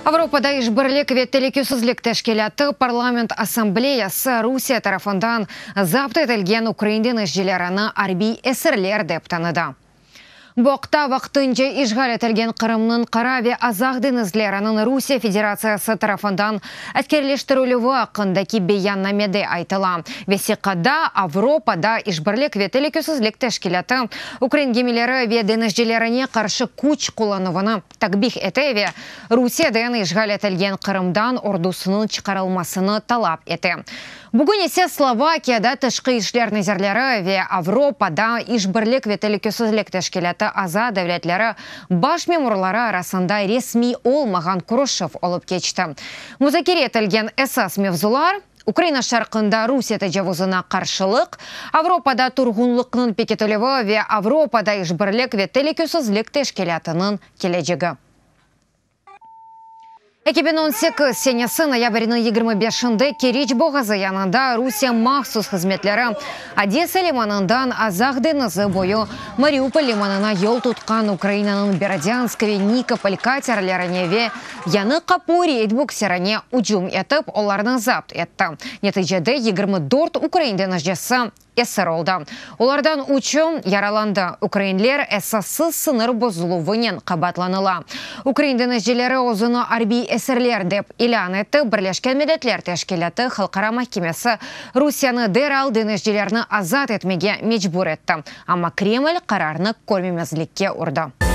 Авропада ишбірлік ветелекусізлік тәшкелаты парламент ассамблеясы Русия тарафындан запт етілген Украинден ішжелеріні арби әсірлер деп таныды. Боқта вақтынча ишғал етілген Қырымның қараве азағдың ізлерінің Русия Федерациясы тарафындан әскерлештірілуі ақындаки бейяннамеде айтыла. Весиқада Авропада ишбірлік ветелекусізлік тәшкелаты Украин гемелері веден ішжелеріне қаршы күч қолануыны такбих етеве Русиядан ишғал етілген Қырымдан ордусының чықарылмасыны талап еті. Бүгін есе Словакияда тышқы ишлер нәзірлері ве Авропада ишбірлік ветелекусізлік тәшкелаты аза дәвлетлері баш меморлары арасында ресми олмаған Күрішев олып кечті. Музакер етілген әсас мевзулар Украина шарқында Русия тәжавузына қаршылық, Авропада тұрғынлықның пекетілігі ве Авропада ишбірлік ветелекусізлік тәшкелатының кележегі. 2018 сенесі ноябрінің 25-інде Керич боғазы янында Русия махсус қызметлері Одесса лиманындан азағденізі бойы Мариуполь лиманына ел тұтқан Украинаның Бердянскове Никополь катерлеріне ве яны қапури етбуксеріне ұжым етіп, оларының запт етті. Нәтижеде 24 Украинден жасы әсір олды. Олардан учым яраланды. Украинлер әсасыз сыныр бозылуынен қабатланыла. Украинден әжелері озыны арби әсірлер деп илан етті. Бірлешкен Милләтләр тәшкелаты Халқара махкемесі Русияны дәрал дәнежелеріні азат етмеге мечбур етті. Ама Кремль қарарны көрмемезлікке ұрды.